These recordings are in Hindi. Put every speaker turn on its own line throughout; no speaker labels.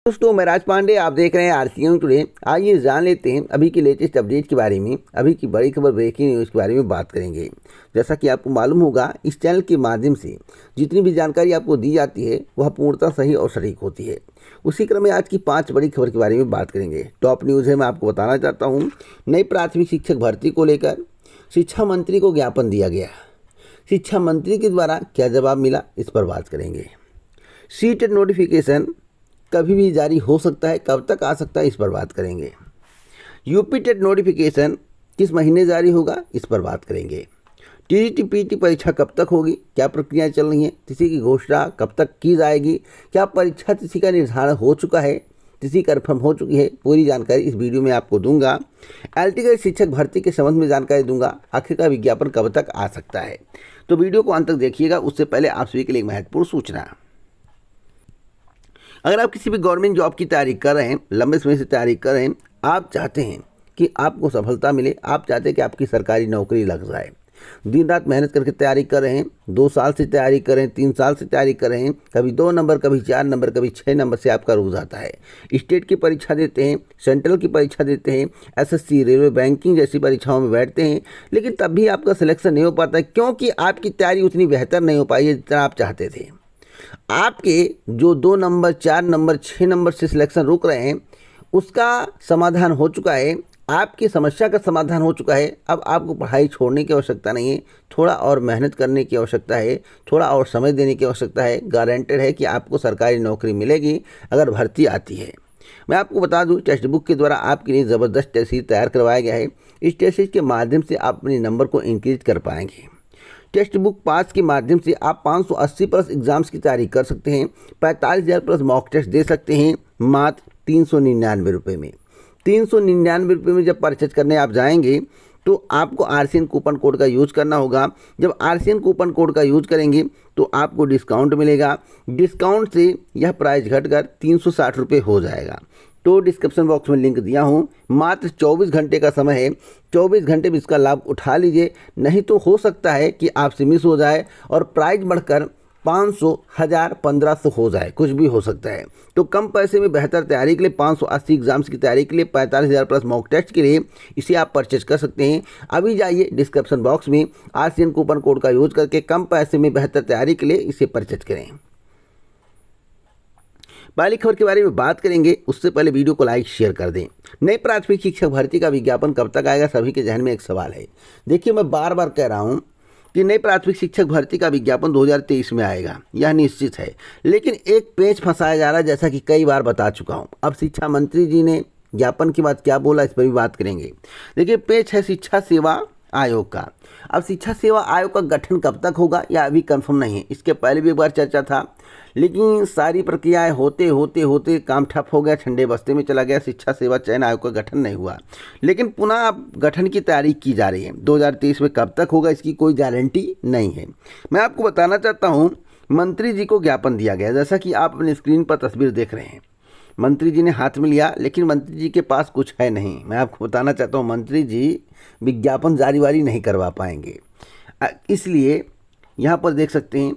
दोस्तों मैं राज पांडे, आप देख रहे हैं आरसीएम टुडे। आइए जान लेते हैं अभी की लेटेस्ट अपडेट के बारे में। अभी की बड़ी खबर ब्रेकिंग न्यूज़ के बारे में बात करेंगे। जैसा कि आपको मालूम होगा, इस चैनल के माध्यम से जितनी भी जानकारी आपको दी जाती है वह पूर्णतः सही और सटीक होती है। उसी क्रम में आज की 5 बड़ी खबर के बारे में बात करेंगे। टॉप न्यूज़ है, मैं आपको बताना चाहता हूँ, नई प्राथमिक शिक्षक भर्ती को लेकर शिक्षा मंत्री को ज्ञापन दिया गया। शिक्षा मंत्री के द्वारा क्या जवाब मिला, इस पर बात करेंगे। सीटेट नोटिफिकेशन कभी भी जारी हो सकता है, कब तक आ सकता है, इस पर बात करेंगे। यूपी टेट नोटिफिकेशन किस महीने जारी होगा, इस पर बात करेंगे। टीईटी पीटी परीक्षा कब तक होगी, क्या प्रक्रियाएं चल रही हैं, तिथि की घोषणा कब तक की जाएगी, क्या परीक्षा तिथि का निर्धारण हो चुका है, तिथि कन्फर्म हो चुकी है, पूरी जानकारी इस वीडियो में आपको दूंगा। एलटी शिक्षक भर्ती के संबंध में जानकारी दूंगा, आखिर का विज्ञापन कब तक आ सकता है। तो वीडियो को अंत तक देखिएगा। उससे पहले आप सभी के लिए एक महत्वपूर्ण सूचना। अगर आप किसी भी गवर्नमेंट जॉब की तैयारी कर रहे हैं, लंबे समय से तैयारी कर रहे हैं, आप चाहते हैं कि आपको सफलता मिले, आप चाहते हैं कि आपकी सरकारी नौकरी लग जाए, दिन रात मेहनत करके तैयारी कर रहे हैं, 2 साल से तैयारी कर रहे हैं, 3 साल से तैयारी कर रहे हैं, कभी 2 नंबर, कभी 4 नंबर, कभी 6 नंबर से आपका रुक जाता है। स्टेट की परीक्षा देते हैं, सेंट्रल की परीक्षा देते हैं, एसएससी, रेलवे, बैंकिंग जैसी परीक्षाओं में बैठते हैं, लेकिन तब भी आपका सिलेक्शन नहीं हो पाता है, क्योंकि आपकी तैयारी उतनी बेहतर नहीं हो पाई है जितना आप चाहते थे। आपके जो 2 नंबर, 4 नंबर, 6 नंबर से सिलेक्शन रुक रहे हैं, उसका समाधान हो चुका है, आपकी समस्या का समाधान हो चुका है। अब आपको पढ़ाई छोड़ने की आवश्यकता नहीं है, थोड़ा और मेहनत करने की आवश्यकता है, थोड़ा और समय देने की आवश्यकता है। गारंटेड है कि आपको सरकारी नौकरी मिलेगी अगर भर्ती आती है। मैं आपको बता दूं, टेक्स्ट बुक के द्वारा आपके लिए ज़बरदस्त टेस्ट सीरीज तैयार करवाया गया है। इस टेस्ट सीरीज के माध्यम से आप अपने नंबर को इंक्रीज कर पाएंगे। टेक्स्ट बुक पास के माध्यम से आप 580 प्लस एग्जाम्स की तैयारी कर सकते हैं, 45,000 प्लस मॉक टेस्ट दे सकते हैं मात्र 399 रुपये में। 399 रुपये में जब परचेज करने आप जाएंगे तो आपको आरसीएन कूपन कोड का यूज करना होगा। जब आरसीएन कूपन कोड का यूज करेंगे तो आपको डिस्काउंट मिलेगा। डिस्काउंट से यह प्राइस घटकर 360 रुपये हो जाएगा। तो डिस्क्रिप्शन बॉक्स में लिंक दिया हूँ, मात्र 24 घंटे का समय है, 24 घंटे में इसका लाभ उठा लीजिए, नहीं तो हो सकता है कि आपसे मिस हो जाए और प्राइस बढ़कर 500, 1000, 1500 हो जाए, कुछ भी हो सकता है। तो कम पैसे में बेहतर तैयारी के लिए, 580 एग्जाम्स की तैयारी के लिए, 45,000 प्लस मॉक टेस्ट के लिए इसे आप परचेज कर सकते हैं। अभी जाइए डिस्क्रिप्शन बॉक्स में आरसीएन कूपन कोड का यूज करके कम पैसे में बेहतर तैयारी के लिए इसे परचेज करें। पहली खबर के बारे में बात करेंगे, उससे पहले वीडियो को लाइक शेयर कर दें। नई प्राथमिक शिक्षक भर्ती का विज्ञापन कब तक आएगा, सभी के जहन में एक सवाल है। देखिए, मैं बार बार कह रहा हूं कि नई प्राथमिक शिक्षक भर्ती का विज्ञापन 2023 में आएगा, यह निश्चित है। लेकिन एक पेच फंसाया जा रहा है, जैसा कि कई बार बता चुका हूं। अब शिक्षा मंत्री जी ने ज्ञापन की बात क्या बोला, इस पर भी बात करेंगे। देखिए, पेच है शिक्षा सेवा आयोग का। अब शिक्षा सेवा आयोग का गठन कब तक होगा या अभी कंफर्म नहीं है। इसके पहले भी एक बार चर्चा था, लेकिन सारी प्रक्रियाएं होते होते होते काम ठप हो गया, ठंडे बस्ते में चला गया। शिक्षा सेवा चयन आयोग का गठन नहीं हुआ, लेकिन पुनः अब गठन की तैयारी की जा रही है। 2023 में कब तक होगा इसकी कोई गारंटी नहीं है। मैं आपको बताना चाहता हूँ, मंत्री जी को ज्ञापन दिया गया, जैसा कि आप अपने स्क्रीन पर तस्वीर देख रहे हैं। मंत्री जी ने हाथ में लिया, लेकिन मंत्री जी के पास कुछ है नहीं। मैं आपको बताना चाहता हूँ, मंत्री जी विज्ञापन जारी वारी नहीं करवा पाएंगे। इसलिए यहाँ पर देख सकते हैं,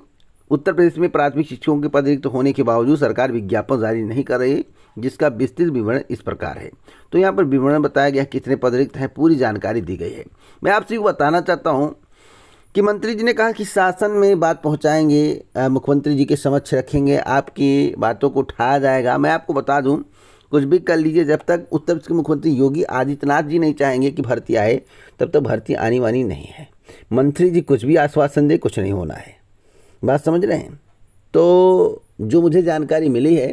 उत्तर प्रदेश में प्राथमिक शिक्षकों के पद रिक्त होने के बावजूद सरकार विज्ञापन जारी नहीं कर रही, जिसका विस्तृत विवरण इस प्रकार है। तो यहाँ पर विवरण बताया गया कितने पद रिक्त हैं, पूरी जानकारी दी गई है। मैं आपसे बताना चाहता हूँ कि मंत्री जी ने कहा कि शासन में बात पहुँचाएंगे, मुख्यमंत्री जी के समक्ष रखेंगे, आपकी बातों को उठाया जाएगा। मैं आपको बता दूँ, कुछ भी कर लीजिए, जब तक उत्तर प्रदेश के मुख्यमंत्री योगी आदित्यनाथ जी नहीं चाहेंगे कि भर्ती आए, तब तक भर्ती आनी वानी नहीं है। मंत्री जी कुछ भी आश्वासन दे, कुछ नहीं होना है। बात समझ रहे हैं? तो जो मुझे जानकारी मिली है,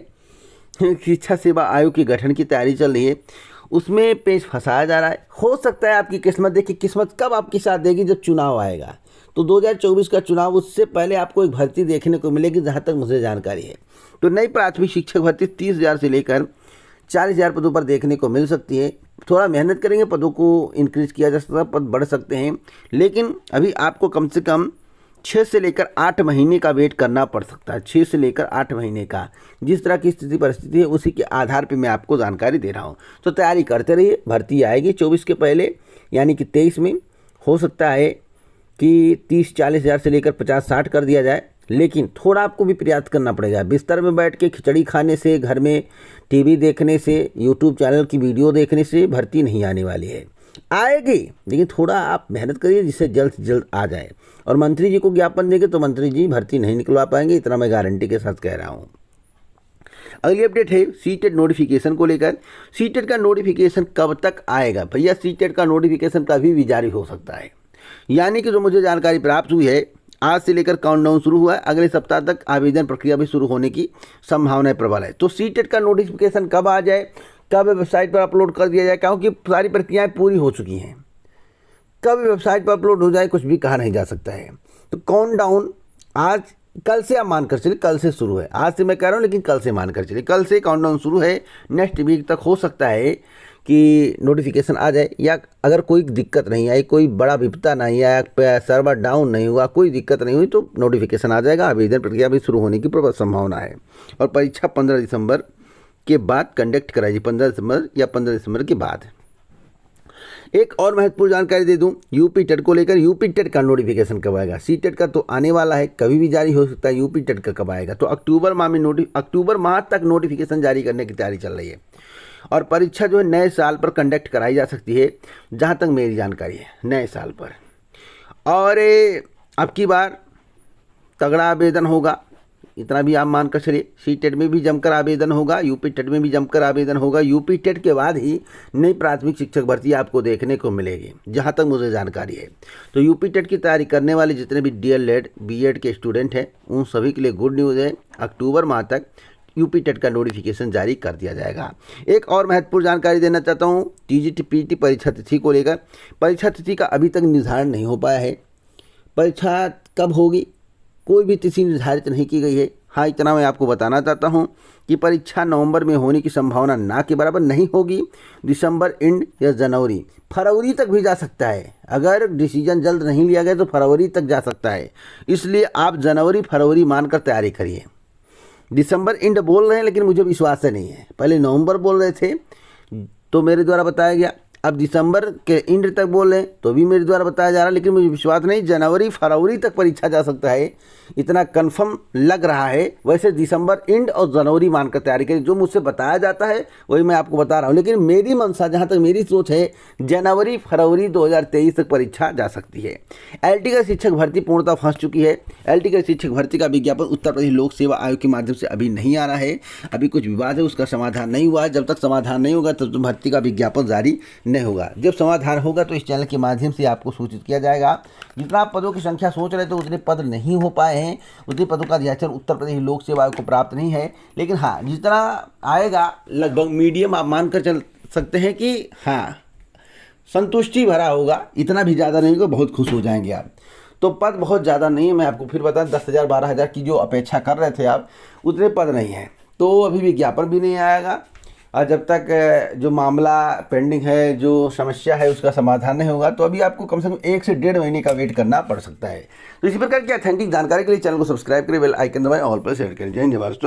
शिक्षा सेवा आयोग के गठन की तैयारी चल रही है, उसमें पेच फंसाया जा रहा है। हो सकता है आपकी किस्मत, देखिए किस्मत कब आपके साथ देगी, जब चुनाव आएगा। तो 2024 का चुनाव, उससे पहले आपको एक भर्ती देखने को मिलेगी, जहाँ तक मुझे जानकारी है। तो नई प्राथमिक शिक्षक भर्ती 30,000 से लेकर 40,000 पदों पर देखने को मिल सकती है। थोड़ा मेहनत करेंगे, पदों को इंक्रीज किया जा सकता है, पद बढ़ सकते हैं। लेकिन अभी आपको कम से कम 6 से लेकर 8 महीने का वेट करना पड़ सकता है। 6 से लेकर 8 महीने का, जिस तरह की स्थिति परिस्थिति है उसी के आधार पे मैं आपको जानकारी दे रहा हूँ। तो तैयारी करते रहिए, भर्ती आएगी 24 के पहले, यानी कि 23 में। हो सकता है कि 30-40 हज़ार से लेकर 50-60 कर दिया जाए। लेकिन थोड़ा आपको भी प्रयास करना पड़ेगा। बिस्तर में बैठ के खिचड़ी खाने से, घर में टीवी देखने से, यूट्यूब चैनल की वीडियो देखने से भर्ती नहीं आने वाली है। आएगी, लेकिन थोड़ा आप मेहनत करिए जिससे जल्द से जल्द आ जाए। और मंत्री जी को ज्ञापन देंगे तो मंत्री जी भर्ती नहीं निकलवा पाएंगे, इतना मैं गारंटी के साथ कह रहा हूँ। अगली अपडेट है सीटेट नोटिफिकेशन को लेकर। सीटेट का नोटिफिकेशन कब तक आएगा? भैया सीटेट का नोटिफिकेशन कभी भी जारी हो सकता है, यानी कि जो मुझे जानकारी प्राप्त हुई है, आज से लेकर काउंटडाउन शुरू हुआ है, अगले सप्ताह तक आवेदन प्रक्रिया भी शुरू होने की संभावना प्रबल है। तो सीटेट का नोटिफिकेशन कब आ जाए, कब वेबसाइट पर अपलोड कर दिया जाए, क्योंकि सारी प्रक्रियाएं पूरी हो चुकी हैं, कब वेबसाइट पर अपलोड हो जाए कुछ भी कहा नहीं जा सकता है। तो काउंटडाउन आज कल से आप मानकर चलिए, कल से शुरू है। आज से मैं कह रहा हूँ लेकिन कल से मानकर चलिए, कल से काउंटडाउन शुरू है। नेक्स्ट वीक तक हो सकता है कि नोटिफिकेशन आ जाए, या अगर कोई दिक्कत नहीं आई, कोई बड़ा विपदा नहीं आया, सर्वर डाउन नहीं हुआ, कोई दिक्कत नहीं हुई तो नोटिफिकेशन आ जाएगा। आवेदन प्रक्रिया भी शुरू होने की प्रबल संभावना है। और परीक्षा 15 दिसंबर के बाद कंडक्ट कराई जाए, 15 दिसंबर या 15 दिसंबर के बाद। एक और महत्वपूर्ण जानकारी दे दूं यूपी टेट को लेकर। यूपी टेट का नोटिफिकेशन कब आएगा? सी टेट का तो आने वाला है, कभी भी जारी हो सकता है। यूपी टेट का कब आएगा? तो अक्टूबर माह तक नोटिफिकेशन जारी करने की तैयारी चल रही है। और परीक्षा जो है नए साल पर कंडक्ट कराई जा सकती है, जहाँ तक मेरी जानकारी है, नए साल पर। और अब की बार तगड़ा आवेदन होगा, इतना भी आप मानकर चलिए। सी टेट में भी जमकर आवेदन होगा, यूपी टेट में भी जमकर आवेदन होगा। यूपी टेट के बाद ही नई प्राथमिक शिक्षक भर्ती आपको देखने को मिलेगी, जहाँ तक मुझे जानकारी है। तो यूपी टेट की तैयारी करने वाले जितने भी डीएलएड बीएड के स्टूडेंट हैं, उन सभी के लिए गुड न्यूज़ है, अक्टूबर माह तक यूपी टेट का नोटिफिकेशन जारी कर दिया जाएगा। एक और महत्वपूर्ण जानकारी देना चाहता हूँ टीजीटी पीटी परीक्षा तिथि को लेकर। परीक्षा तिथि का अभी तक निर्धारण नहीं हो पाया है। परीक्षा कब होगी कोई भी तिथि निर्धारित नहीं की गई है। हाँ, इतना मैं आपको बताना चाहता हूँ कि परीक्षा नवंबर में होने की संभावना ना के बराबर नहीं होगी। दिसंबर एंड या जनवरी, फरवरी तक भी जा सकता है। अगर डिसीजन जल्द नहीं लिया गया तो फरवरी तक जा सकता है। इसलिए आप जनवरी फरवरी मानकर तैयारी करिए। दिसंबर एंड बोल रहे हैं लेकिन मुझे विश्वास नहीं है। पहले नवंबर बोल रहे थे तो मेरे द्वारा बताया गया, अब दिसंबर के एंड तक बोल रहे हैं तो भी मेरे द्वारा बताया जा रहा है, लेकिन मुझे विश्वास नहीं। जनवरी फरवरी तक परीक्षा जा सकता है, इतना कंफर्म लग रहा है। वैसे दिसंबर एंड और जनवरी मानकर तैयारी करें, जो मुझसे बताया जाता है वही मैं आपको बता रहा हूँ। लेकिन मेरी मंशा, जहाँ तक मेरी सोच है, जनवरी फरवरी 2023 तक परीक्षा जा सकती है। एलटी का शिक्षक भर्ती पूर्णतः फंस चुकी है। एलटी का शिक्षक भर्ती का विज्ञापन उत्तर प्रदेश लोक सेवा आयोग के माध्यम से अभी नहीं आ रहा है। अभी कुछ विवाद है, उसका समाधान नहीं हुआ है। जब तक समाधान नहीं होगा तब भर्ती का विज्ञापन जारी नहीं होगा। जब समाधान होगा तो इस चैनल के माध्यम से आपको सूचित किया जाएगा। जितना आप पदों की संख्या सोच रहे थे उतने पद नहीं हो पाए हैं, उतने पदों का अधियाचन उत्तर प्रदेश लोक सेवा आयोग को प्राप्त नहीं है। लेकिन हाँ, जितना आएगा लगभग मीडियम आप मानकर चल सकते हैं कि हाँ संतुष्टि भरा होगा। इतना भी ज़्यादा नहीं होगा, बहुत खुश हो जाएंगे आप। तो पद बहुत ज़्यादा नहीं है, मैं आपको फिर बता 10,000 12,000 की जो अपेक्षा कर रहे थे आप, उतने पद नहीं है। तो अभी विज्ञापन भी नहीं आएगा, और जब तक जो मामला पेंडिंग है, जो समस्या है, उसका समाधान नहीं होगा तो अभी आपको कम से कम 1 से 1.5 महीने का वेट करना पड़ सकता है। तो इसी प्रकार की ऑथेंटिक जानकारी के लिए चैनल को सब्सक्राइब करें, बेल आइकन दबाएं, ऑल पर शेयर करें। जय हिंद, जय भारत।